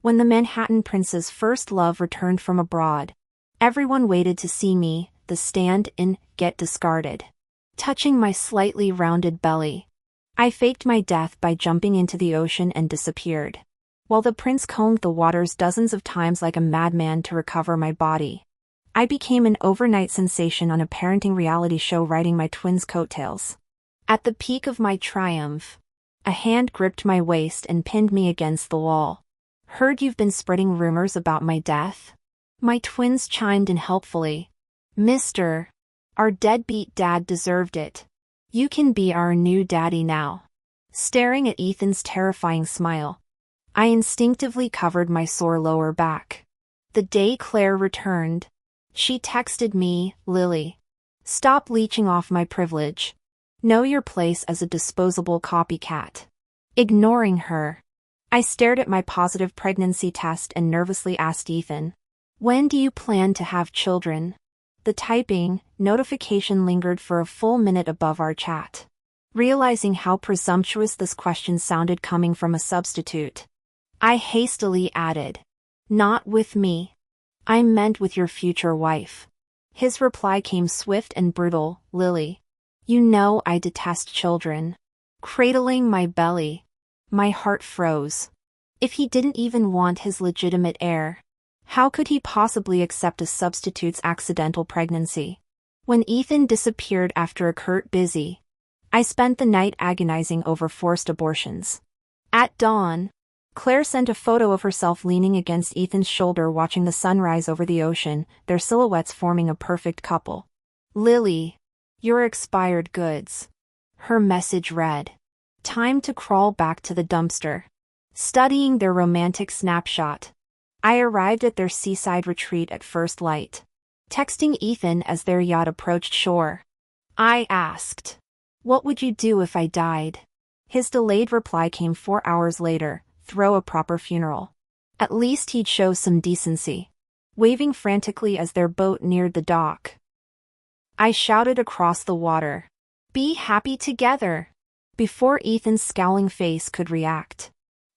When the Manhattan Prince's first love returned from abroad, everyone waited to see me, the stand-in, get discarded. Touching my slightly rounded belly, I faked my death by jumping into the ocean and disappeared, while the prince combed the waters dozens of times like a madman to recover my body. I became an overnight sensation on a parenting reality show riding my twins' coattails. At the peak of my triumph, a hand gripped my waist and pinned me against the wall. "Heard you've been spreading rumors about my death?" My twins chimed in helpfully. "Mister, our deadbeat dad deserved it. You can be our new daddy now." Staring at Ethan's terrifying smile, I instinctively covered my sore lower back. The day Claire returned, she texted me, "Lily, stop leeching off my privilege. Know your place as a disposable copycat." Ignoring her, I stared at my positive pregnancy test and nervously asked Ethan, "When do you plan to have children?" The typing notification lingered for a full minute above our chat. Realizing how presumptuous this question sounded coming from a substitute, I hastily added, "Not with me. I meant with your future wife." His reply came swift and brutal, "Lily, you know I detest children." Cradling my belly, my heart froze. If he didn't even want his legitimate heir, how could he possibly accept a substitute's accidental pregnancy? When Ethan disappeared after a curt busy, I spent the night agonizing over forced abortions. At dawn, Claire sent a photo of herself leaning against Ethan's shoulder watching the sunrise over the ocean, their silhouettes forming a perfect couple. "Lily, you're expired goods." Her message read. Time to crawl back to the dumpster. Studying their romantic snapshot, I arrived at their seaside retreat at first light. Texting Ethan as their yacht approached shore, I asked, "What would you do if I died?" His delayed reply came 4 hours later, "Throw a proper funeral." At least he'd show some decency. Waving frantically as their boat neared the dock, I shouted across the water, "Be happy together!" Before Ethan's scowling face could react,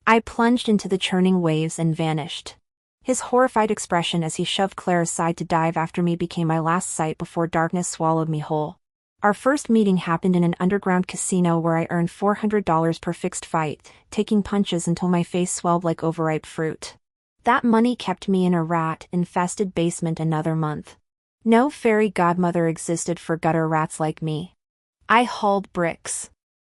I plunged into the churning waves and vanished. His horrified expression as he shoved Claire aside to dive after me became my last sight before darkness swallowed me whole. Our first meeting happened in an underground casino where I earned $400 per fixed fight, taking punches until my face swelled like overripe fruit. That money kept me in a rat-infested basement another month. No fairy godmother existed for gutter rats like me. I hauled bricks,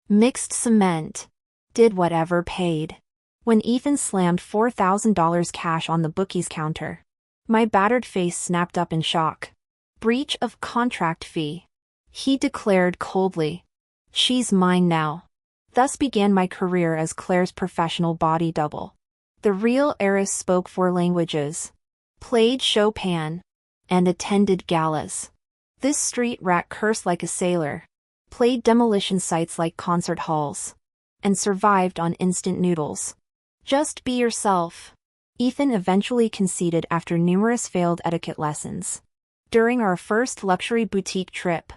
mixed cement, did whatever paid. When Ethan slammed $4,000 cash on the bookie's counter, my battered face snapped up in shock. "Breach of contract fee," he declared coldly. "She's mine now." Thus began my career as Claire's professional body double. The real heiress spoke 4 languages, played Chopin, and attended galas. This street rat cursed like a sailor, played demolition sites like concert halls, and survived on instant noodles. "Just be yourself," Ethan eventually conceded after numerous failed etiquette lessons. During our first luxury boutique trip,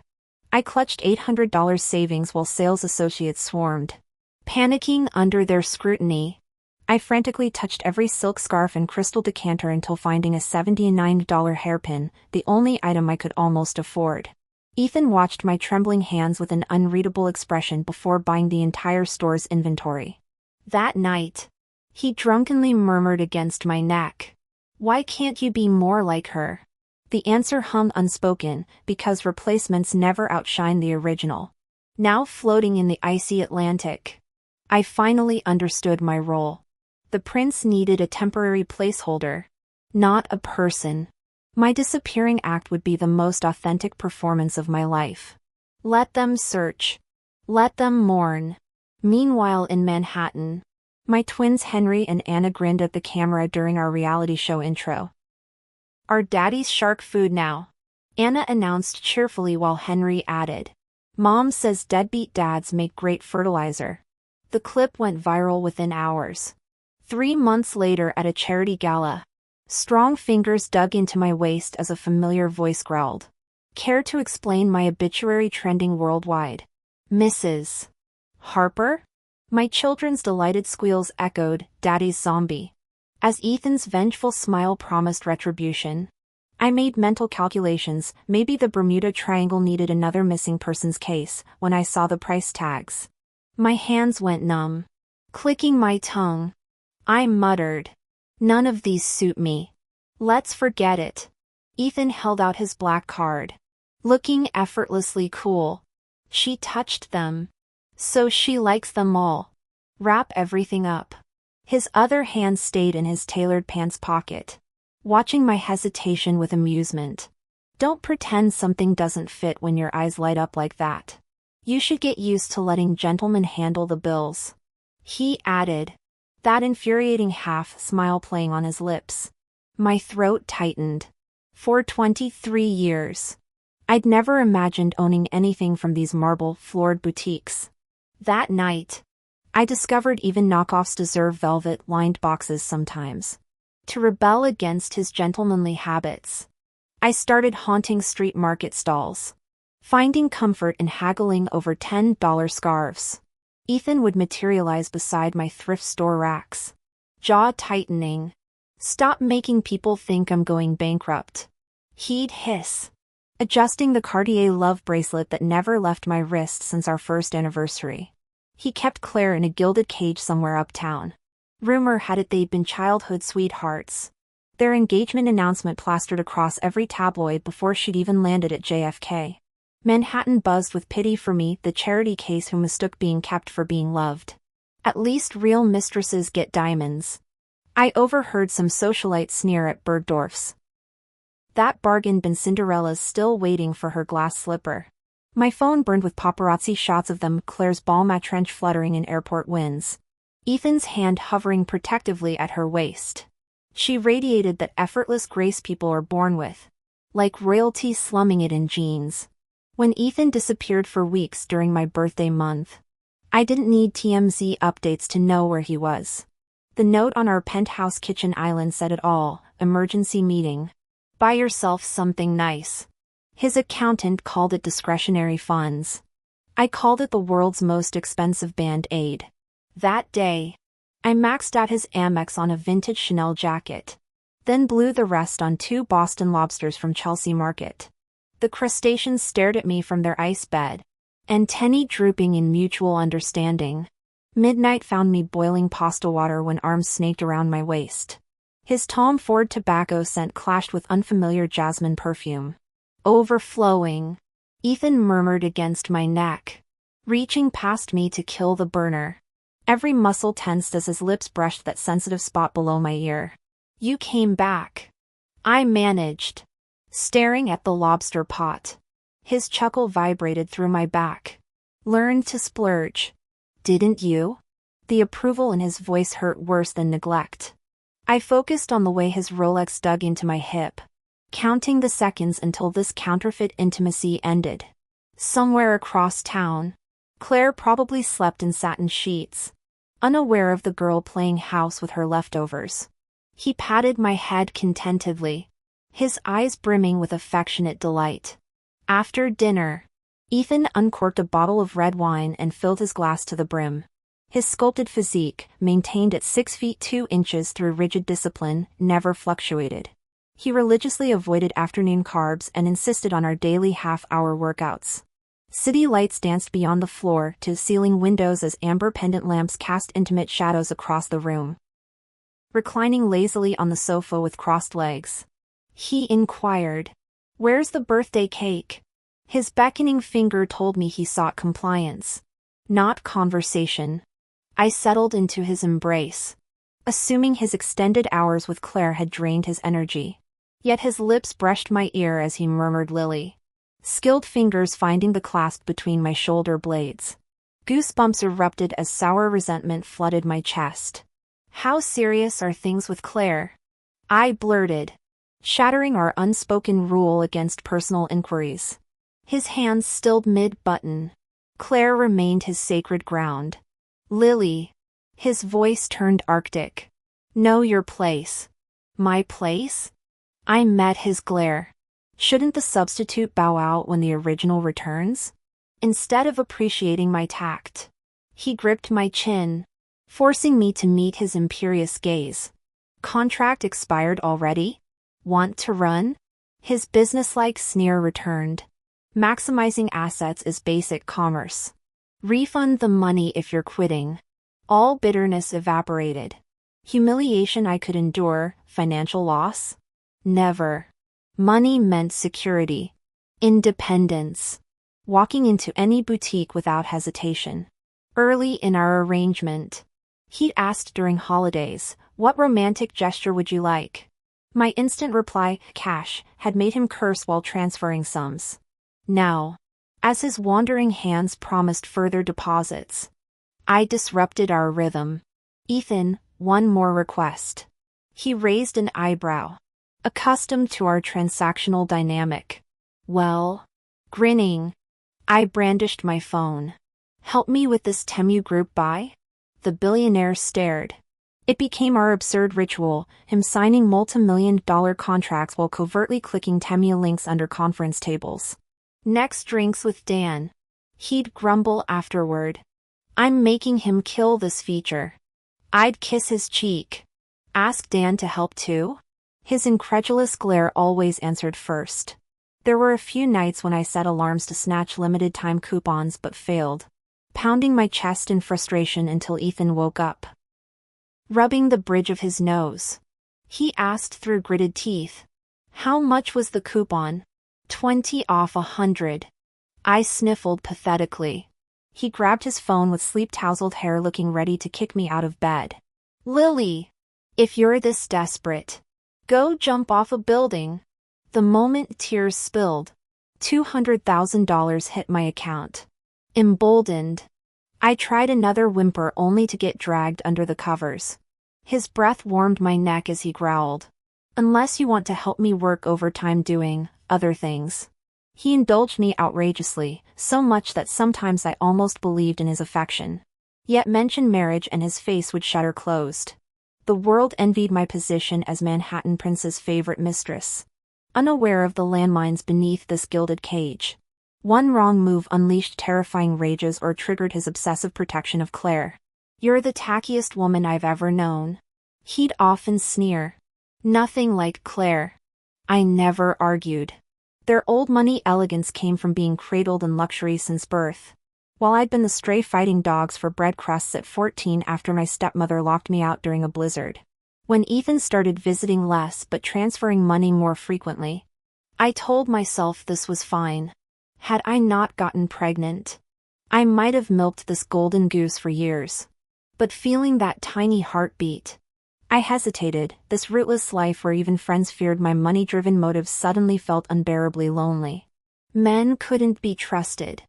I clutched $800 savings while sales associates swarmed. Panicking under their scrutiny, I frantically touched every silk scarf and crystal decanter until finding a $79 hairpin, the only item I could almost afford. Ethan watched my trembling hands with an unreadable expression before buying the entire store's inventory. That night, he drunkenly murmured against my neck, "Why can't you be more like her?" The answer hung unspoken, because replacements never outshine the original. Now floating in the icy Atlantic, I finally understood my role. The prince needed a temporary placeholder, not a person. My disappearing act would be the most authentic performance of my life. Let them search. Let them mourn. Meanwhile in Manhattan, my twins Henry and Anna grinned at the camera during our reality show intro. "Our daddy's shark food now," Anna announced cheerfully while Henry added, "Mom says deadbeat dads make great fertilizer." The clip went viral within hours. 3 months later at a charity gala, strong fingers dug into my waist as a familiar voice growled, "Care to explain my obituary trending worldwide, Mrs. Harper?" My children's delighted squeals echoed, "Daddy's zombie." As Ethan's vengeful smile promised retribution. I made mental calculations, maybe the Bermuda Triangle needed another missing persons case, when I saw the price tags. My hands went numb. Clicking my tongue. I muttered. None of these suit me. Let's forget it. Ethan held out his black card. Looking effortlessly cool. She touched them. So she likes them all. Wrap everything up. His other hand stayed in his tailored pants pocket. Watching my hesitation with amusement. Don't pretend something doesn't fit when your eyes light up like that. You should get used to letting gentlemen handle the bills. He added. That infuriating half-smile playing on his lips. My throat tightened. For 23 years. I'd never imagined owning anything from these marble-floored boutiques. That night. I discovered even knockoffs deserve velvet-lined boxes sometimes. To rebel against his gentlemanly habits. I started haunting street market stalls. Finding comfort in haggling over $10 scarves. Ethan would materialize beside my thrift store racks. Jaw tightening. Stop making people think I'm going bankrupt. He'd hiss. Adjusting the Cartier love bracelet that never left my wrist since our first anniversary. He kept Claire in a gilded cage somewhere uptown. Rumor had it they'd been childhood sweethearts. Their engagement announcement plastered across every tabloid before she'd even landed at JFK. Manhattan buzzed with pity for me, the charity case who mistook being kept for being loved. At least real mistresses get diamonds. I overheard some socialite sneer at Bergdorf's. That bargain bin Cinderella's still waiting for her glass slipper. My phone burned with paparazzi shots of them, Claire's Balmain trench fluttering in airport winds. Ethan's hand hovering protectively at her waist. She radiated that effortless grace people are born with. Like royalty slumming it in jeans. When Ethan disappeared for weeks during my birthday month. I didn't need TMZ updates to know where he was. The note on our penthouse kitchen island said it all, emergency meeting. Buy yourself something nice. His accountant called it discretionary funds. I called it the world's most expensive Band-Aid. That day, I maxed out his Amex on a vintage Chanel jacket. Then blew the rest on 2 Boston lobsters from Chelsea Market. The crustaceans stared at me from their ice bed. Antennae drooping in mutual understanding. Midnight found me boiling pasta water when arms snaked around my waist. His Tom Ford tobacco scent clashed with unfamiliar jasmine perfume. Overflowing. Ethan murmured against my neck. Reaching past me to kill the burner. Every muscle tensed as his lips brushed that sensitive spot below my ear. You came back. I managed. Staring at the lobster pot. His chuckle vibrated through my back. Learned to splurge. Didn't you? The approval in his voice hurt worse than neglect. I focused on the way his Rolex dug into my hip. Counting the seconds until this counterfeit intimacy ended. Somewhere across town. Claire probably slept in satin sheets. Unaware of the girl playing house with her leftovers. He patted my head contentedly. His eyes brimming with affectionate delight. After dinner, Ethan uncorked a bottle of red wine and filled his glass to the brim. His sculpted physique, maintained at 6 feet 2 inches through rigid discipline, never fluctuated. He religiously avoided afternoon carbs and insisted on our daily half-hour workouts. City lights danced beyond the floor to ceiling windows as amber pendant lamps cast intimate shadows across the room. Reclining lazily on the sofa with crossed legs, he inquired, "Where's the birthday cake?" His beckoning finger told me he sought compliance, not conversation. I settled into his embrace, assuming his extended hours with Claire had drained his energy. Yet his lips brushed my ear as he murmured Lily. Skilled fingers finding the clasp between my shoulder blades. Goosebumps erupted as sour resentment flooded my chest. How serious are things with Claire? I blurted, shattering our unspoken rule against personal inquiries. His hands stilled mid-button. Claire remained his sacred ground. Lily. His voice turned arctic. Know your place. My place? I met his glare. Shouldn't the substitute bow out when the original returns? Instead of appreciating my tact, he gripped my chin, forcing me to meet his imperious gaze. Contract expired already? Want to run? His businesslike sneer returned. Maximizing assets is basic commerce. Refund the money if you're quitting. All bitterness evaporated. Humiliation I could endure, financial loss? Never. Money meant security. Independence. Walking into any boutique without hesitation. Early in our arrangement, he asked during holidays, "What romantic gesture would you like?" My instant reply, "Cash," had made him curse while transferring sums. Now, as his wandering hands promised further deposits, I disrupted our rhythm. "Ethan, one more request." He raised an eyebrow, accustomed to our transactional dynamic. "Well?" Grinning, I brandished my phone. "Help me with this Temu group buy?" The billionaire stared. It became our absurd ritual, him signing multi-million-dollar contracts while covertly clicking Temu links under conference tables. "Next drinks with Dan." He'd grumble afterward. "I'm making him kill this feature." I'd kiss his cheek. "Ask Dan to help too?" His incredulous glare always answered first. There were a few nights when I set alarms to snatch limited-time coupons but failed, pounding my chest in frustration until Ethan woke up. Rubbing the bridge of his nose, he asked through gritted teeth, "How much was the coupon?" 20 off 100. I sniffled pathetically. He grabbed his phone with sleep-tousled hair looking ready to kick me out of bed. "Lily, if you're this desperate, go jump off a building." The moment tears spilled, $200,000 hit my account. Emboldened, I tried another whimper only to get dragged under the covers. His breath warmed my neck as he growled, "Unless you want to help me work overtime doing other things." He indulged me outrageously, so much that sometimes I almost believed in his affection. Yet mention marriage and his face would shutter closed. The world envied my position as Manhattan Prince's favorite mistress, unaware of the landmines beneath this gilded cage. One wrong move unleashed terrifying rages or triggered his obsessive protection of Claire. "You're the tackiest woman I've ever known." He'd often sneer. "Nothing like Claire." I never argued. Their old money elegance came from being cradled in luxury since birth. While I'd been the stray fighting dogs for bread crusts at 14 after my stepmother locked me out during a blizzard. When Ethan started visiting less but transferring money more frequently, I told myself this was fine. Had I not gotten pregnant, I might have milked this golden goose for years. But feeling that tiny heartbeat, I hesitated. This rootless life where even friends feared my money-driven motives suddenly felt unbearably lonely. Men couldn't be trusted.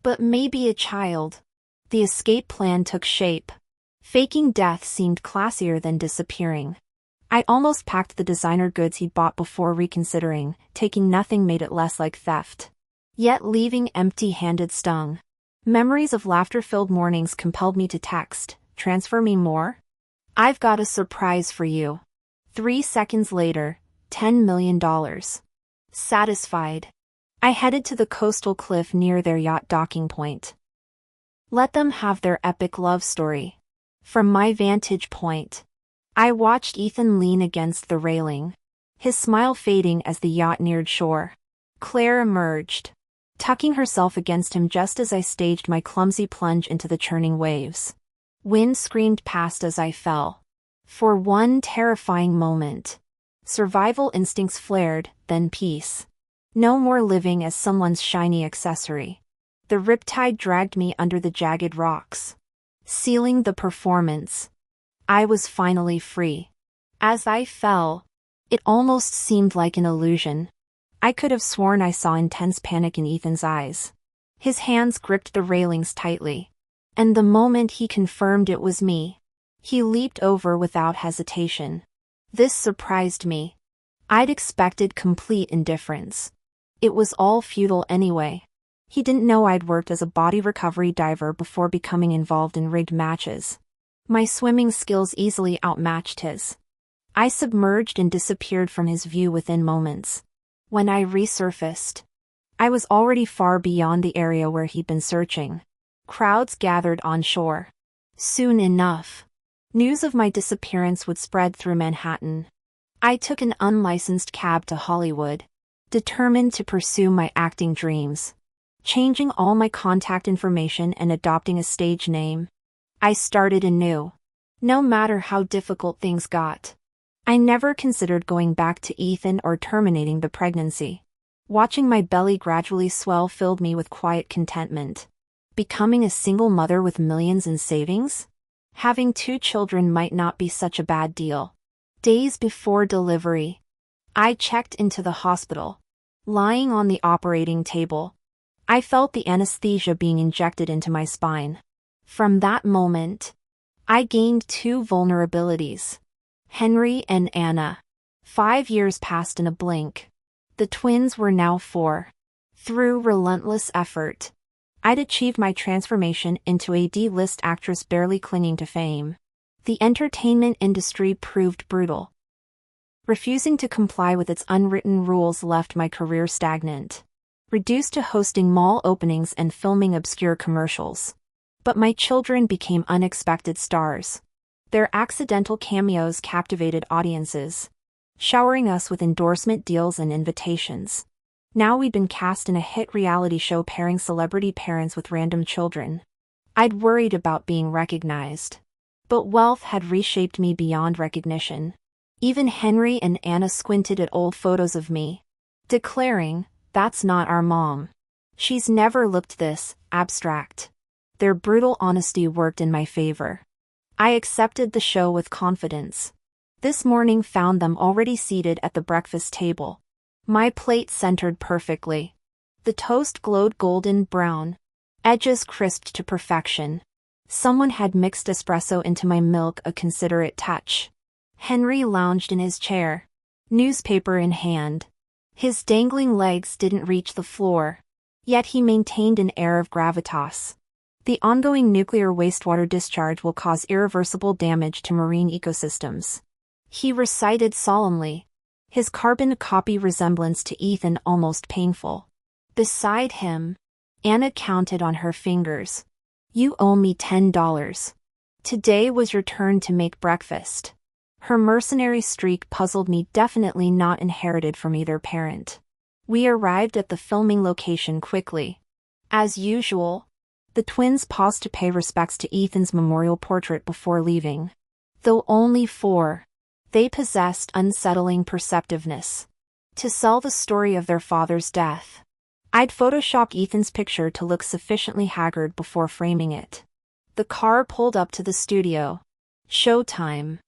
But maybe a child. The escape plan took shape. Faking death seemed classier than disappearing. I almost packed the designer goods he'd bought before reconsidering. Taking nothing made it less like theft. Yet leaving empty-handed stung. Memories of laughter-filled mornings compelled me to text, "Transfer me more? I've got a surprise for you." 3 seconds later, $10 million. Satisfied, I headed to the coastal cliff near their yacht docking point. Let them have their epic love story. From my vantage point, I watched Ethan lean against the railing, his smile fading as the yacht neared shore. Claire emerged, tucking herself against him just as I staged my clumsy plunge into the churning waves. Wind screamed past as I fell. For one terrifying moment, survival instincts flared, then peace. No more living as someone's shiny accessory. The riptide dragged me under the jagged rocks, sealing the performance. I was finally free. As I fell, it almost seemed like an illusion. I could have sworn I saw intense panic in Ethan's eyes. His hands gripped the railings tightly. And the moment he confirmed it was me, he leaped over without hesitation. This surprised me. I'd expected complete indifference. It was all futile anyway. He didn't know I'd worked as a body recovery diver before becoming involved in rigged matches. My swimming skills easily outmatched his. I submerged and disappeared from his view within moments. When I resurfaced, I was already far beyond the area where he'd been searching. Crowds gathered on shore. Soon enough, News of my disappearance would spread through Manhattan. I took an unlicensed cab to Hollywood, determined to pursue my acting dreams. Changing all my contact information and adopting a stage name. I started anew. No matter how difficult things got. I never considered going back to Ethan or terminating the pregnancy. Watching my belly gradually swell filled me with quiet contentment. Becoming a single mother with millions in savings? Having 2 children might not be such a bad deal. Days before delivery, I checked into the hospital. Lying on the operating table, I felt the anesthesia being injected into my spine. From that moment, I gained 2 vulnerabilities. Henry and Anna. 5 years passed in a blink. The twins were now 4. Through relentless effort, I'd achieved my transformation into a D-list actress barely clinging to fame. The entertainment industry proved brutal. Refusing to comply with its unwritten rules left my career stagnant. Reduced to hosting mall openings and filming obscure commercials. But my children became unexpected stars. Their accidental cameos captivated audiences, showering us with endorsement deals and invitations. Now we'd been cast in a hit reality show pairing celebrity parents with random children. I'd worried about being recognized. But wealth had reshaped me beyond recognition. Even Henry and Anna squinted at old photos of me, declaring, "That's not our mom. She's never looked this abstract." Their brutal honesty worked in my favor. I accepted the show with confidence. This morning found them already seated at the breakfast table. My plate centered perfectly. The toast glowed golden brown, edges crisped to perfection. Someone had mixed espresso into my milk, a considerate touch. Henry lounged in his chair, newspaper in hand. His dangling legs didn't reach the floor, yet he maintained an air of gravitas. The ongoing nuclear wastewater discharge will cause irreversible damage to marine ecosystems, he recited solemnly, his carbon copy resemblance to Ethan almost painful. Beside him, Anna counted on her fingers. "You owe me $10. Today was your turn to make breakfast." Her mercenary streak puzzled me, definitely not inherited from either parent. We arrived at the filming location quickly. As usual, the twins paused to pay respects to Ethan's memorial portrait before leaving. Though only 4, they possessed unsettling perceptiveness. To sell the story of their father's death, I'd photoshopped Ethan's picture to look sufficiently haggard before framing it. The car pulled up to the studio. Showtime.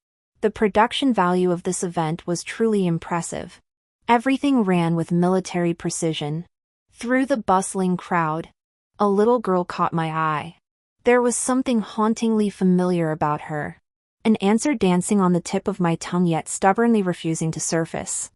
The production value of this event was truly impressive. Everything ran with military precision. Through the bustling crowd, a little girl caught my eye. There was something hauntingly familiar about her. An answer dancing on the tip of my tongue yet stubbornly refusing to surface.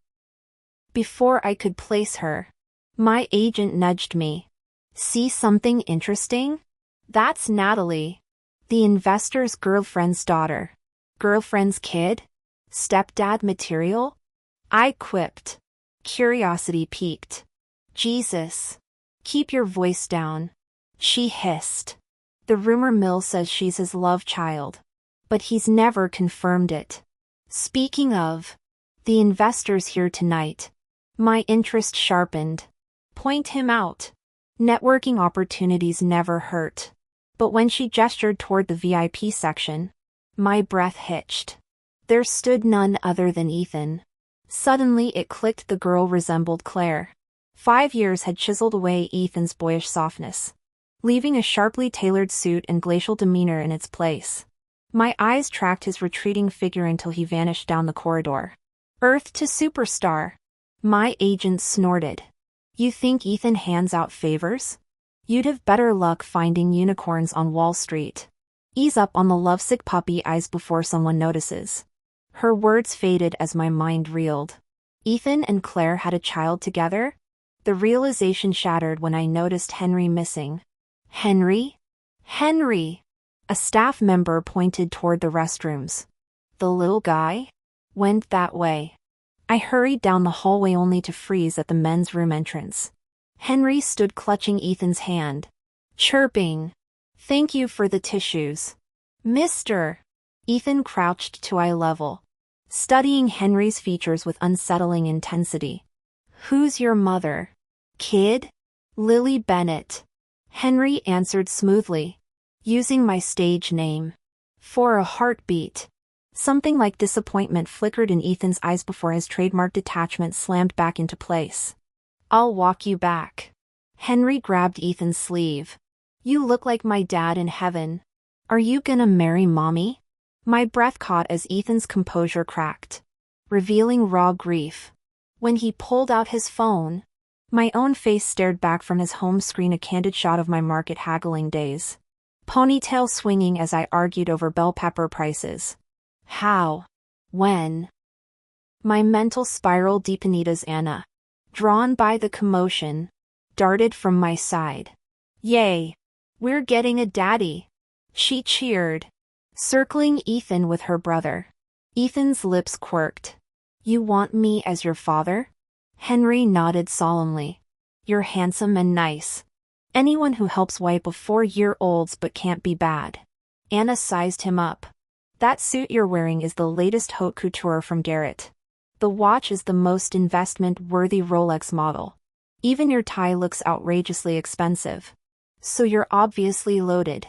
Before I could place her, my agent nudged me. "See something interesting? That's Natalie, the investor's girlfriend's daughter." "Girlfriend's kid? Stepdad material?" I quipped. Curiosity piqued. "Jesus. Keep your voice down," she hissed. "The rumor mill says she's his love child, but he's never confirmed it." "Speaking of, the investor's here tonight." My interest sharpened. "Point him out. Networking opportunities never hurt." But when she gestured toward the VIP section, my breath hitched. There stood none other than Ethan. Suddenly it clicked, the girl resembled Claire. 5 years had chiseled away Ethan's boyish softness, leaving a sharply tailored suit and glacial demeanor in its place. My eyes tracked his retreating figure until he vanished down the corridor. "Earth to superstar," my agent snorted. "You think Ethan hands out favors? You'd have better luck finding unicorns on Wall Street. Ease up on the lovesick puppy eyes before someone notices." Her words faded as my mind reeled. Ethan and Claire had a child together? The realization shattered when I noticed Henry missing. "Henry? Henry!" A staff member pointed toward the restrooms. "The little guy went that way." I hurried down the hallway only to freeze at the men's room entrance. Henry stood clutching Ethan's hand, chirping, "Thank you for the tissues, Mr." Ethan crouched to eye level, studying Henry's features with unsettling intensity. "Who's your mother, kid?" "Lily Bennett." Henry answered smoothly, using my stage name. For a heartbeat. Something like disappointment flickered in Ethan's eyes before his trademark detachment slammed back into place. "I'll walk you back." Henry grabbed Ethan's sleeve. "You look like my dad in heaven. Are you gonna marry mommy?" My breath caught as Ethan's composure cracked, revealing raw grief. When he pulled out his phone, my own face stared back from his home screen, a candid shot of my market haggling days. Ponytail swinging as I argued over bell pepper prices. How? When? My mental spiral deepened as Anna, drawn by the commotion, darted from my side. "Yay! We're getting a daddy!" she cheered, circling Ethan with her brother. Ethan's lips quirked. "You want me as your father?" Henry nodded solemnly. "You're handsome and nice. Anyone who helps wipe a 4-year-old's but can't be bad." Anna sized him up. "That suit you're wearing is the latest haute couture from Garrett. The watch is the most investment-worthy Rolex model. Even your tie looks outrageously expensive. So you're obviously loaded."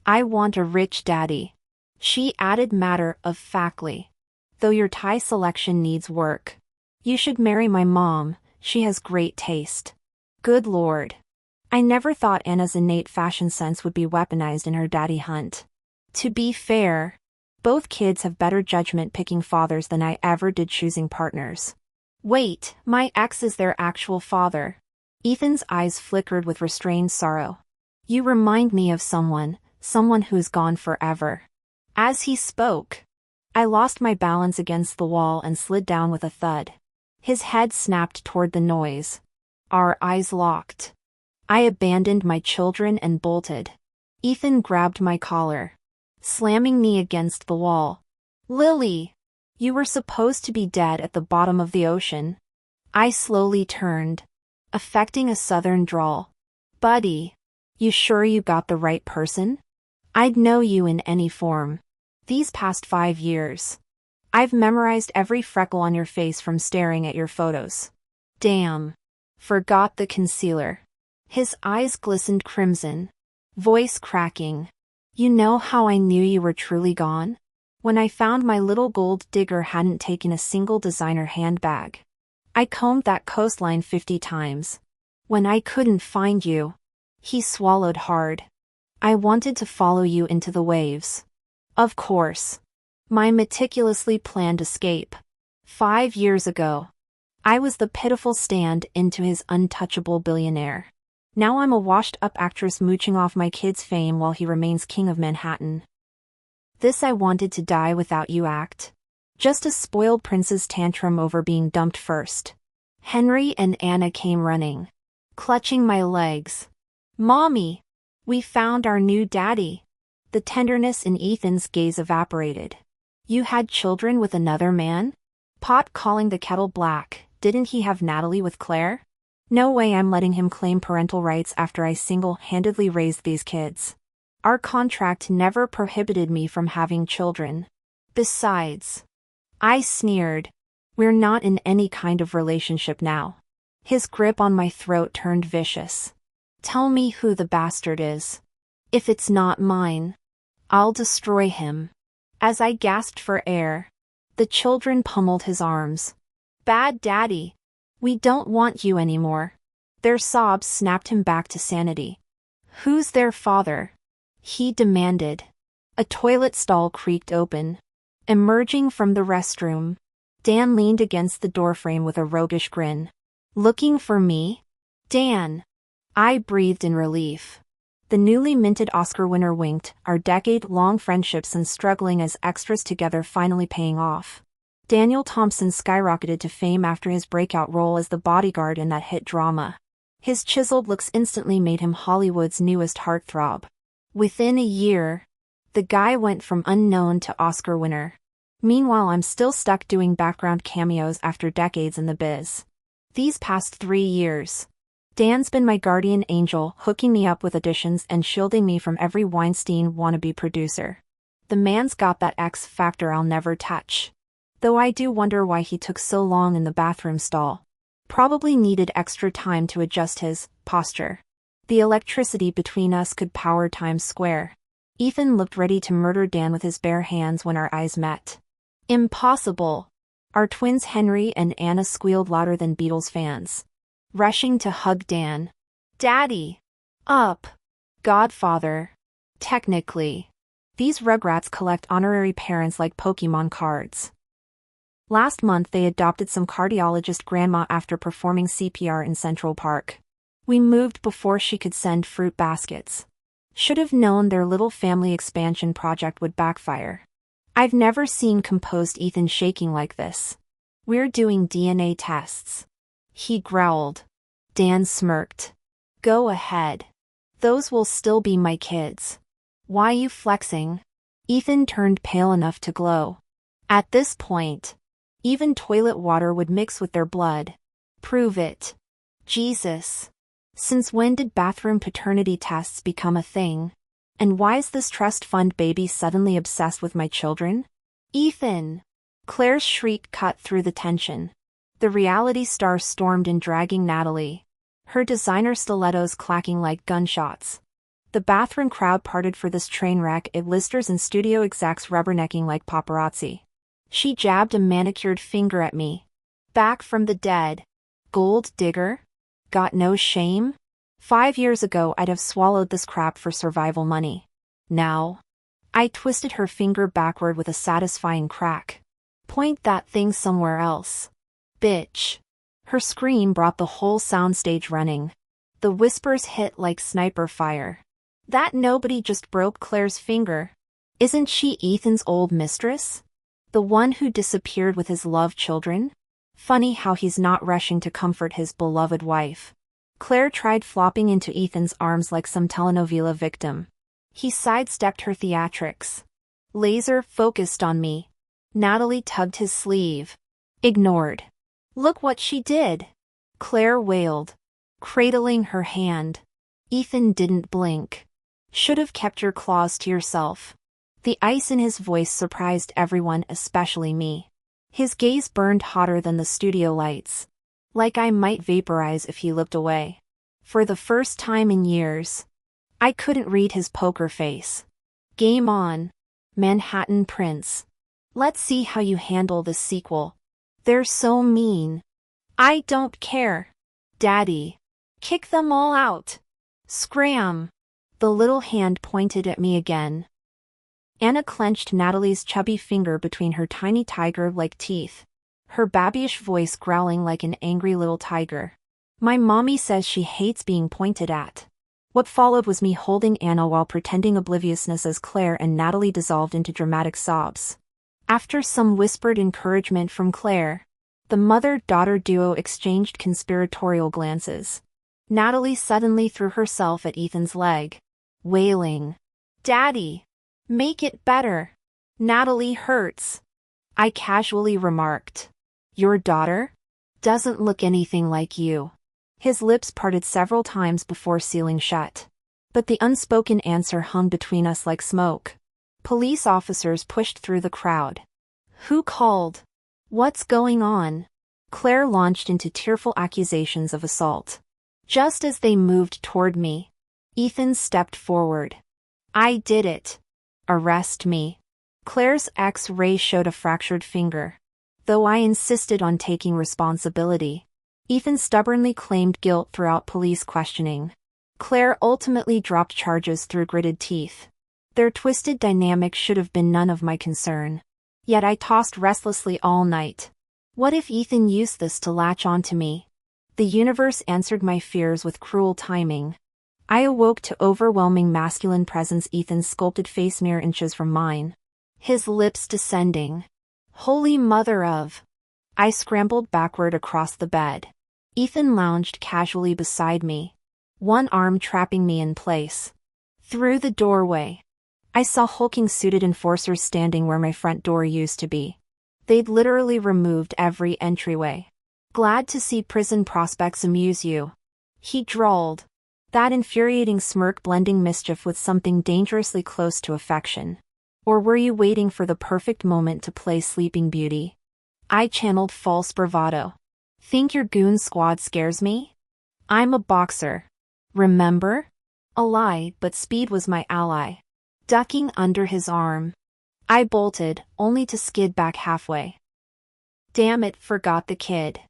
"I want a rich daddy," she added matter-of-factly. "Though your tie selection needs work. You should marry my mom, she has great taste." Good lord. I never thought Anna's innate fashion sense would be weaponized in her daddy hunt. To be fair, both kids have better judgment picking fathers than I ever did choosing partners. "Wait, my ex is their actual father." Ethan's eyes flickered with restrained sorrow. "You remind me of someone who's gone forever." As he spoke, I lost my balance against the wall and slid down with a thud. His head snapped toward the noise. Our eyes locked. I abandoned my children and bolted. Ethan grabbed my collar, slamming me against the wall. "Lily! You were supposed to be dead at the bottom of the ocean." I slowly turned, affecting a southern drawl. "Buddy, you sure you got the right person? I'd know you in any form. These past 5 years, I've memorized every freckle on your face from staring at your photos." "Damn. Forgot the concealer." His eyes glistened crimson, voice cracking. "You know how I knew you were truly gone? When I found my little gold digger hadn't taken a single designer handbag. I combed that coastline 50 times. When I couldn't find you." He swallowed hard. "I wanted to follow you into the waves. Of course. My meticulously planned escape. 5 years ago, I was the pitiful stand-in to his untouchable billionaire. Now I'm a washed-up actress mooching off my kid's fame while he remains king of Manhattan. This I wanted to die without you act. Just a spoiled prince's tantrum over being dumped first." Henry and Anna came running, clutching my legs. "Mommy! We found our new daddy." The tenderness in Ethan's gaze evaporated. "You had children with another man?" Pot calling the kettle black. Didn't he have Natalie with Claire? No way I'm letting him claim parental rights after I single-handedly raised these kids. Our contract never prohibited me from having children. Besides, I sneered, we're not in any kind of relationship now. His grip on my throat turned vicious. "Tell me who the bastard is. If it's not mine, I'll destroy him." As I gasped for air, the children pummeled his arms. "Bad daddy. We don't want you anymore." Their sobs snapped him back to sanity. "Who's their father?" he demanded. A toilet stall creaked open. Emerging from the restroom, Dan leaned against the doorframe with a roguish grin. "Looking for me? Dan?" I breathed in relief. The newly minted Oscar winner winked, our decade-long friendship since struggling as extras together finally paying off. Daniel Thompson skyrocketed to fame after his breakout role as the bodyguard in that hit drama. His chiseled looks instantly made him Hollywood's newest heartthrob. Within a year, the guy went from unknown to Oscar winner. Meanwhile, I'm still stuck doing background cameos after decades in the biz. These past 3 years, Dan's been my guardian angel, hooking me up with auditions and shielding me from every Weinstein wannabe producer. The man's got that X factor I'll never touch. Though I do wonder why he took so long in the bathroom stall. Probably needed extra time to adjust his posture. The electricity between us could power Times Square. Ethan looked ready to murder Dan with his bare hands when our eyes met. Impossible. Our twins Henry and Anna squealed louder than Beatles fans, rushing to hug Dan. Daddy! Up! Godfather! Technically. These rugrats collect honorary parents like Pokemon cards. Last month they adopted some cardiologist grandma after performing CPR in Central Park. We moved before she could send fruit baskets. Should have known their little family expansion project would backfire. I've never seen composed Ethan shaking like this. We're doing DNA tests. He growled. Dan smirked. Go ahead. Those will still be my kids. Why you flexing? Ethan turned pale enough to glow. At this point, even toilet water would mix with their blood. Prove it. Jesus. Since when did bathroom paternity tests become a thing? And why's this trust fund baby suddenly obsessed with my children? Ethan! Claire's shriek cut through the tension. The reality star stormed in, dragging Natalie, her designer stilettos clacking like gunshots. The bathroom crowd parted for this train wreck, listers and studio execs rubbernecking like paparazzi. She jabbed a manicured finger at me. Back from the dead. Gold digger? Got no shame? 5 years ago I'd have swallowed this crap for survival money. Now? I twisted her finger backward with a satisfying crack. Point that thing somewhere else. Bitch. Her scream brought the whole soundstage running. The whispers hit like sniper fire. That nobody just broke Claire's finger. Isn't she Ethan's old mistress? The one who disappeared with his love children? Funny how he's not rushing to comfort his beloved wife. Claire tried flopping into Ethan's arms like some telenovela victim. He sidestepped her theatrics. Laser focused on me. Natalie tugged his sleeve. Ignored. Look what she did. Claire wailed, cradling her hand. Ethan didn't blink. Should have kept your claws to yourself. The ice in his voice surprised everyone, especially me. His gaze burned hotter than the studio lights. Like I might vaporize if he looked away. For the first time in years, I couldn't read his poker face. Game on, Manhattan Prince. Let's see how you handle this sequel. They're so mean. I don't care. Daddy. Kick them all out. Scram. The little hand pointed at me again. Anna clenched Natalie's chubby finger between her tiny tiger-like teeth, her babyish voice growling like an angry little tiger. My mommy says she hates being pointed at. What followed was me holding Anna while pretending obliviousness as Claire and Natalie dissolved into dramatic sobs. After some whispered encouragement from Claire, the mother-daughter duo exchanged conspiratorial glances. Natalie suddenly threw herself at Ethan's leg, wailing, "Daddy! Make it better. Natalie hurts." I casually remarked, "Your daughter? Doesn't look anything like you." His lips parted several times before sealing shut. But the unspoken answer hung between us like smoke. Police officers pushed through the crowd. Who called? What's going on? Claire launched into tearful accusations of assault. Just as they moved toward me, Ethan stepped forward. I did it. Arrest me. Claire's X-ray showed a fractured finger. Though I insisted on taking responsibility, Ethan stubbornly claimed guilt throughout police questioning. Claire ultimately dropped charges through gritted teeth. Their twisted dynamic should have been none of my concern. Yet I tossed restlessly all night. What if Ethan used this to latch onto me? The universe answered my fears with cruel timing. I awoke to overwhelming masculine presence, Ethan's sculpted face mere inches from mine. His lips descending. Holy mother of... I scrambled backward across the bed. Ethan lounged casually beside me, one arm trapping me in place. Through the doorway, I saw hulking suited enforcers standing where my front door used to be. They'd literally removed every entryway. Glad to see prison prospects amuse you, he drawled, that infuriating smirk blending mischief with something dangerously close to affection. Or were you waiting for the perfect moment to play Sleeping Beauty? I channeled false bravado. Think your goon squad scares me? I'm a boxer. Remember? A lie, but speed was my ally. Ducking under his arm, I bolted, only to skid back halfway. Damn it, forgot the kid.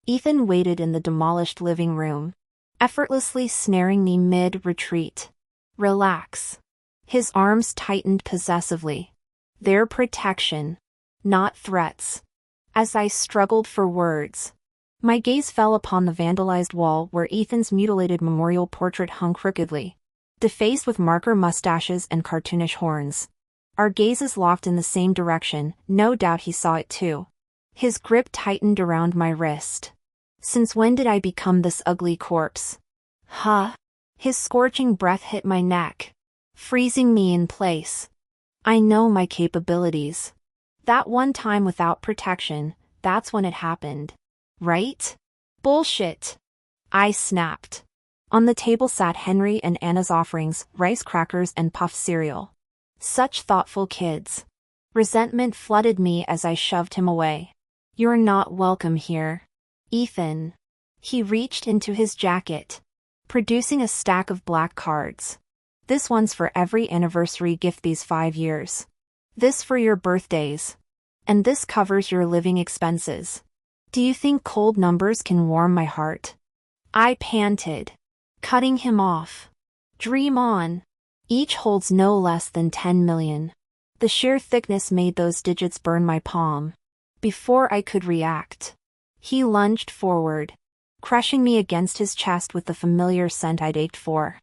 Ethan waited in the demolished living room, effortlessly snaring me mid-retreat. Relax. His arms tightened possessively. Their protection, not threats. As I struggled for words, my gaze fell upon the vandalized wall where Ethan's mutilated memorial portrait hung crookedly, defaced with marker mustaches and cartoonish horns. Our gazes locked in the same direction, no doubt he saw it too. His grip tightened around my wrist. Since when did I become this ugly corpse? Huh? His scorching breath hit my neck, freezing me in place. I know my capabilities. That one time without protection, that's when it happened. Right? Bullshit. I snapped. On the table sat Henry and Anna's offerings, rice crackers and puffed cereal. Such thoughtful kids. Resentment flooded me as I shoved him away. You're not welcome here, Ethan. He reached into his jacket, producing a stack of black cards. This one's for every anniversary gift these 5 years. This for your birthdays. And this covers your living expenses. Do you think cold numbers can warm my heart? I panted, cutting him off. Dream on. Each holds no less than 10 million. The sheer thickness made those digits burn my palm. Before I could react, he lunged forward, crushing me against his chest with the familiar scent I'd ached for.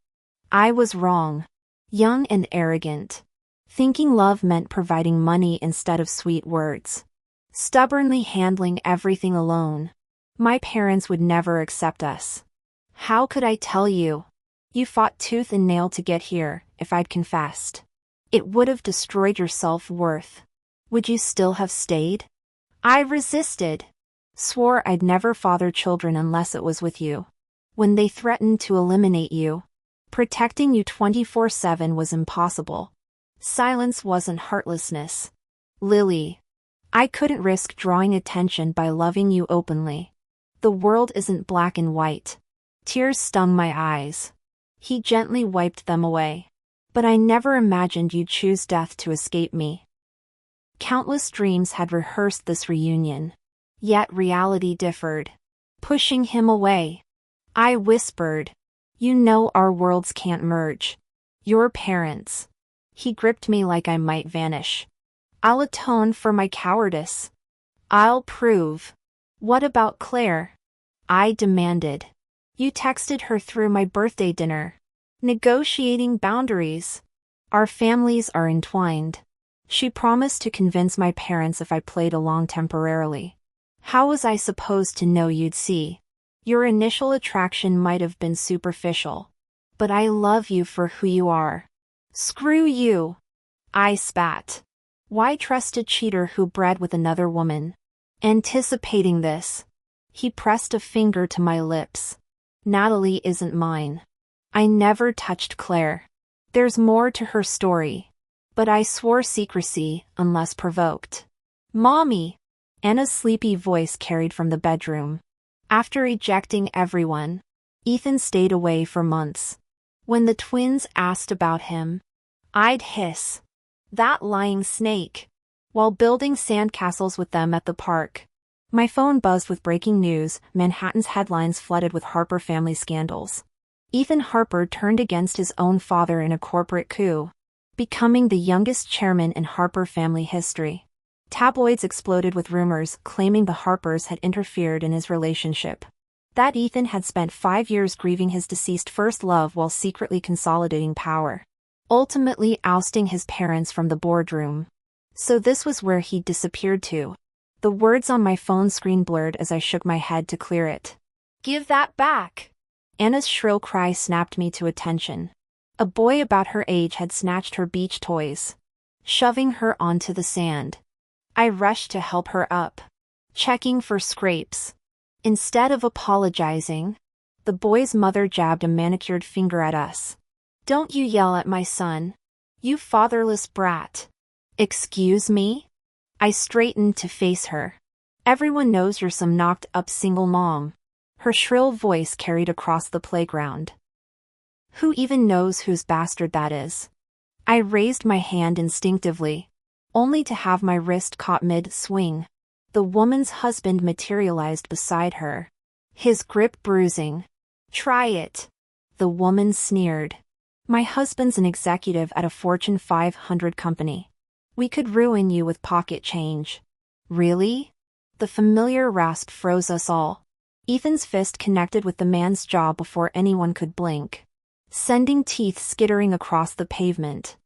I was wrong. Young and arrogant. Thinking love meant providing money instead of sweet words. Stubbornly handling everything alone. My parents would never accept us. How could I tell you? You fought tooth and nail to get here. If I'd confessed, it would have destroyed your self-worth. Would you still have stayed? I resisted. Swore I'd never father children unless it was with you. When they threatened to eliminate you, protecting you 24/7 was impossible. Silence wasn't heartlessness. Lily, I couldn't risk drawing attention by loving you openly. The world isn't black and white. Tears stung my eyes. He gently wiped them away. But I never imagined you'd choose death to escape me. Countless dreams had rehearsed this reunion. Yet reality differed. Pushing him away, I whispered, "You know our worlds can't merge. Your parents." He gripped me like I might vanish. "I'll atone for my cowardice. I'll prove." "What about Claire?" I demanded. "You texted her through my birthday dinner. Negotiating boundaries. Our families are entwined. She promised to convince my parents if I played along temporarily. How was I supposed to know you'd see? Your initial attraction might have been superficial. But I love you for who you are." "Screw you." I spat. Why trust a cheater who bred with another woman? Anticipating this, he pressed a finger to my lips. "Natalie isn't mine. I never touched Claire. There's more to her story." But I swore secrecy, unless provoked. "Mommy!" Anna's sleepy voice carried from the bedroom. After ejecting everyone, Ethan stayed away for months. When the twins asked about him, I'd hiss, "That lying snake," while building sandcastles with them at the park. My phone buzzed with breaking news. Manhattan's headlines flooded with Harper family scandals. Ethan Harper turned against his own father in a corporate coup, becoming the youngest chairman in Harper family history. Tabloids exploded with rumors claiming the Harpers had interfered in his relationship. That Ethan had spent 5 years grieving his deceased first love while secretly consolidating power, ultimately ousting his parents from the boardroom. So this was where he'd disappeared to. The words on my phone screen blurred as I shook my head to clear it. "Give that back!" Anna's shrill cry snapped me to attention. A boy about her age had snatched her beach toys, shoving her onto the sand. I rushed to help her up, checking for scrapes. Instead of apologizing, the boy's mother jabbed a manicured finger at us. "Don't you yell at my son, you fatherless brat." Excuse me? I straightened to face her. Everyone knows you're some knocked-up single mom. Her shrill voice carried across the playground. Who even knows whose bastard that is? I raised my hand instinctively, only to have my wrist caught mid-swing. The woman's husband materialized beside her, his grip bruising. Try it. The woman sneered. My husband's an executive at a Fortune 500 company. We could ruin you with pocket change. Really? The familiar rasp froze us all. Ethan's fist connected with the man's jaw before anyone could blink, sending teeth skittering across the pavement.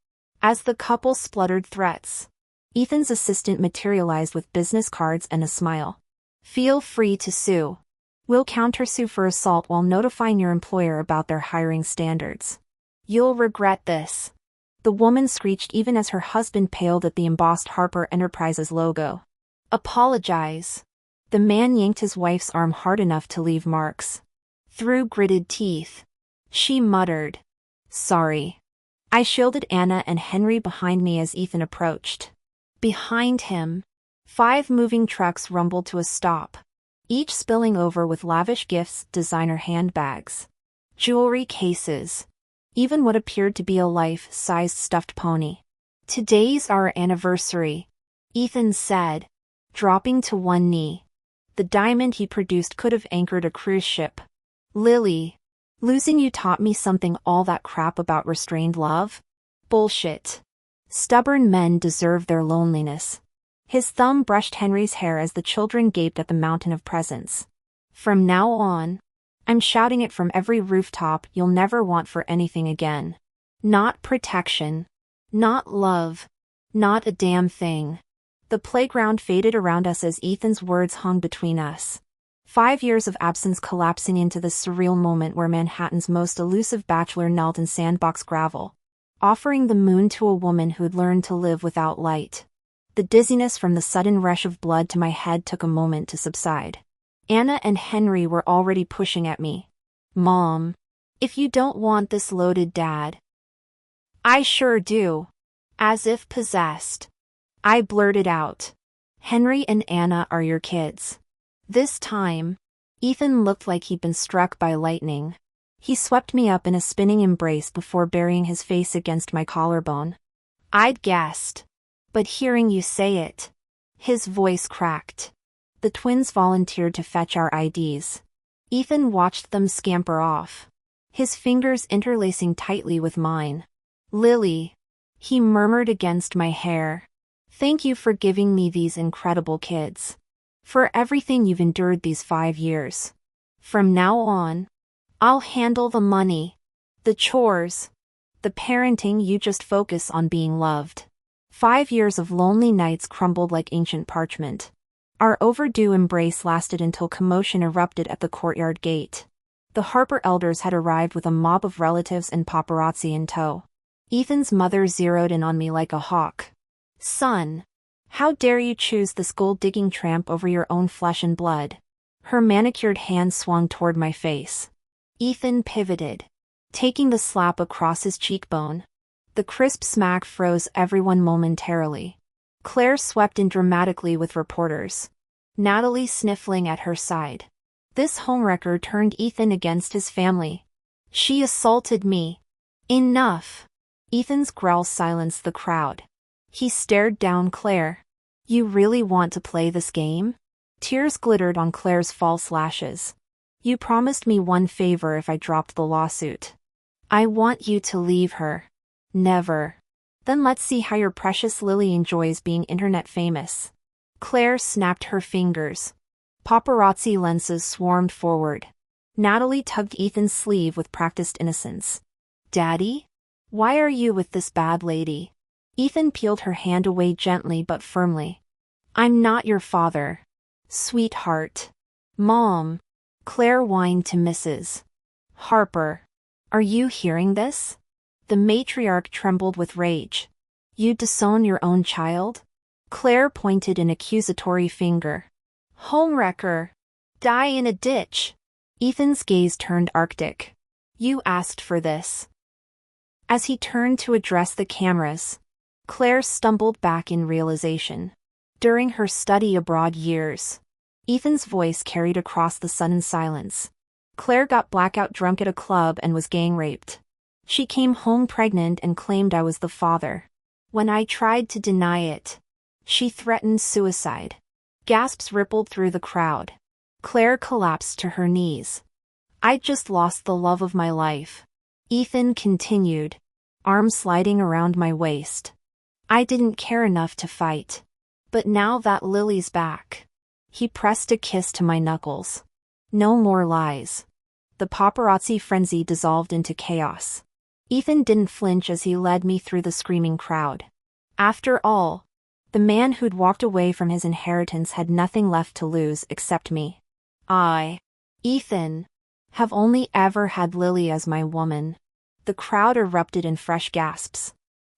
As the couple spluttered threats, Ethan's assistant materialized with business cards and a smile. Feel free to sue. We'll countersue for assault while notifying your employer about their hiring standards. You'll regret this. The woman screeched even as her husband paled at the embossed Harper Enterprises logo. Apologize. The man yanked his wife's arm hard enough to leave marks. Through gritted teeth, she muttered, "Sorry." I shielded Anna and Henry behind me as Ethan approached. Behind him, 5 moving trucks rumbled to a stop, each spilling over with lavish gifts, designer handbags, jewelry cases, even what appeared to be a life-sized stuffed pony. Today's our anniversary, Ethan said, dropping to one knee. The diamond he produced could have anchored a cruise ship. Lily, losing you taught me something. All that crap about restrained love? Bullshit. Stubborn men deserve their loneliness. His thumb brushed Henry's hair as the children gaped at the mountain of presents. From now on, I'm shouting it from every rooftop, you'll never want for anything again. Not protection. Not love. Not a damn thing. The playground faded around us as Ethan's words hung between us. 5 years of absence collapsing into this surreal moment where Manhattan's most elusive bachelor knelt in sandbox gravel, offering the moon to a woman who'd learned to live without light. The dizziness from the sudden rush of blood to my head took a moment to subside. Anna and Henry were already pushing at me. Mom, if you don't want this loaded, Dad. I sure do. As if possessed, I blurted out. Henry and Anna are your kids. This time, Ethan looked like he'd been struck by lightning. He swept me up in a spinning embrace before burying his face against my collarbone. I'd guessed. But hearing you say it. His voice cracked. The twins volunteered to fetch our IDs. Ethan watched them scamper off, his fingers interlacing tightly with mine. Lily, he murmured against my hair. Thank you for giving me these incredible kids. For everything you've endured these 5 years. From now on, I'll handle the money, the chores, the parenting. You just focus on being loved. 5 years of lonely nights crumbled like ancient parchment. Our overdue embrace lasted until commotion erupted at the courtyard gate. The Harper elders had arrived with a mob of relatives and paparazzi in tow. Ethan's mother zeroed in on me like a hawk. Son, how dare you choose this gold-digging tramp over your own flesh and blood? Her manicured hand swung toward my face. Ethan pivoted, taking the slap across his cheekbone. The crisp smack froze everyone momentarily. Claire swept in dramatically with reporters, Natalie sniffling at her side. This homewrecker turned Ethan against his family. She assaulted me. Enough. Ethan's growl silenced the crowd. He stared down Claire. You really want to play this game? Tears glittered on Claire's false lashes. You promised me one favor if I dropped the lawsuit. I want you to leave her. Never. Then let's see how your precious Lily enjoys being internet famous. Claire snapped her fingers. Paparazzi lenses swarmed forward. Natalie tugged Ethan's sleeve with practiced innocence. Daddy? Why are you with this bad lady? Ethan peeled her hand away gently but firmly. I'm not your father. Sweetheart. Mom. Claire whined to Mrs. Harper. Are you hearing this? The matriarch trembled with rage. You disown your own child? Claire pointed an accusatory finger. Homewrecker. Die in a ditch. Ethan's gaze turned arctic. You asked for this. As he turned to address the cameras, Claire stumbled back in realization. During her study abroad years, Ethan's voice carried across the sudden silence. Claire got blackout drunk at a club and was gang raped. She came home pregnant and claimed I was the father. When I tried to deny it, she threatened suicide. Gasps rippled through the crowd. Claire collapsed to her knees. I'd just lost the love of my life. Ethan continued, arm sliding around my waist. I didn't care enough to fight. But now that Lily's back. He pressed a kiss to my knuckles. No more lies. The paparazzi frenzy dissolved into chaos. Ethan didn't flinch as he led me through the screaming crowd. After all, the man who'd walked away from his inheritance had nothing left to lose except me. I, Ethan, have only ever had Lily as my woman. The crowd erupted in fresh gasps.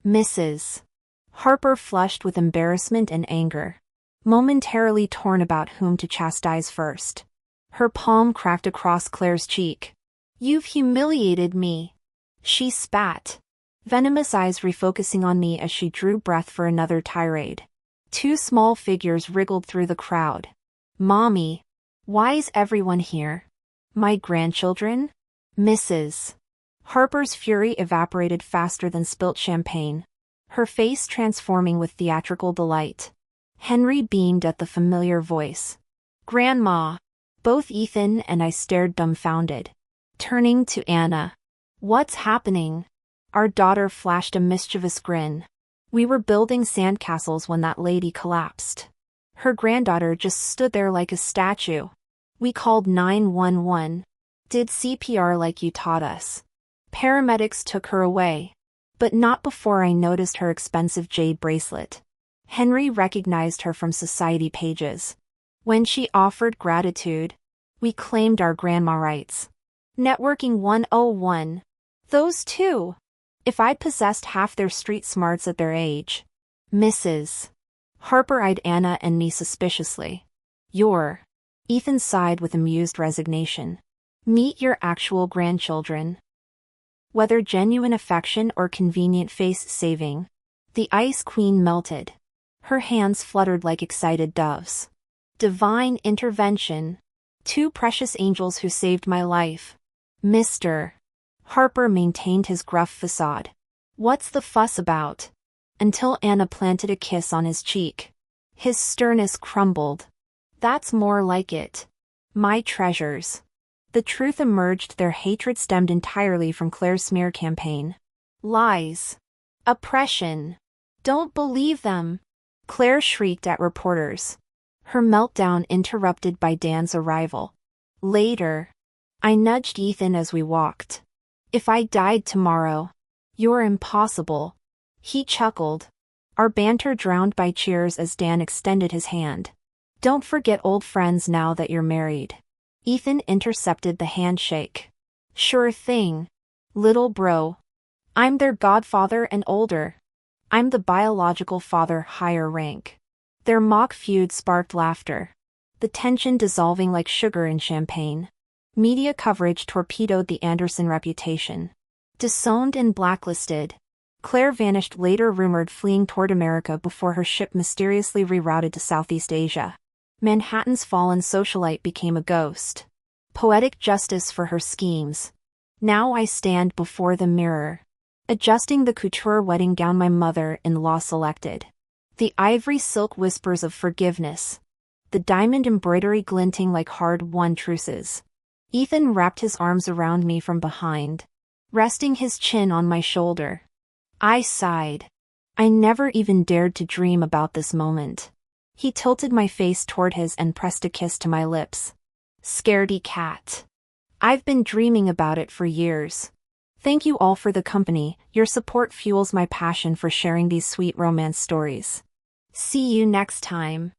Mrs. Harper flushed with embarrassment and anger, momentarily torn about whom to chastise first. Her palm cracked across Claire's cheek. You've humiliated me. She spat, venomous eyes refocusing on me as she drew breath for another tirade. Two small figures wriggled through the crowd. Mommy, why is everyone here? My grandchildren? Mrs. Harper's fury evaporated faster than spilt champagne, her face transforming with theatrical delight. Henry beamed at the familiar voice. Grandma. Both Ethan and I stared dumbfounded. Turning to Anna. What's happening? Our daughter flashed a mischievous grin. We were building sandcastles when that lady collapsed. Her granddaughter just stood there like a statue. We called 911. Did CPR like you taught us. Paramedics took her away. But not before I noticed her expensive jade bracelet. Henry recognized her from society pages. When she offered gratitude, we claimed our grandma rights. Networking 101. Those two. If I'd possessed half their street smarts at their age. Mrs. Harper eyed Anna and me suspiciously. You're. Ethan sighed with amused resignation. Meet your actual grandchildren. Whether genuine affection or convenient face-saving, the Ice Queen melted. Her hands fluttered like excited doves. Divine intervention. Two precious angels who saved my life. Mr. Harper maintained his gruff facade. What's the fuss about? Until Anna planted a kiss on his cheek. His sternness crumbled. That's more like it. My treasures. The truth emerged: their hatred stemmed entirely from Claire's smear campaign. Lies. Oppression. Don't believe them. Claire shrieked at reporters. Her meltdown interrupted by Dan's arrival. Later, I nudged Ethan as we walked. If I died tomorrow. You're impossible. He chuckled. Our banter drowned by cheers as Dan extended his hand. Don't forget old friends now that you're married. Ethan intercepted the handshake. Sure thing. Little bro. I'm their godfather and older. I'm the biological father, higher rank. Their mock feud sparked laughter. The tension dissolving like sugar in champagne. Media coverage torpedoed the Anderson reputation. Disowned and blacklisted. Claire vanished, later rumored fleeing toward America before her ship mysteriously rerouted to Southeast Asia. Manhattan's fallen socialite became a ghost. Poetic justice for her schemes. Now I stand before the mirror, adjusting the couture wedding gown my mother-in-law selected. The ivory silk whispers of forgiveness. The diamond embroidery glinting like hard-won truces. Ethan wrapped his arms around me from behind, resting his chin on my shoulder. I sighed. I never even dared to dream about this moment. He tilted my face toward his and pressed a kiss to my lips. Scaredy cat. I've been dreaming about it for years. Thank you all for the company. Your support fuels my passion for sharing these sweet romance stories. See you next time.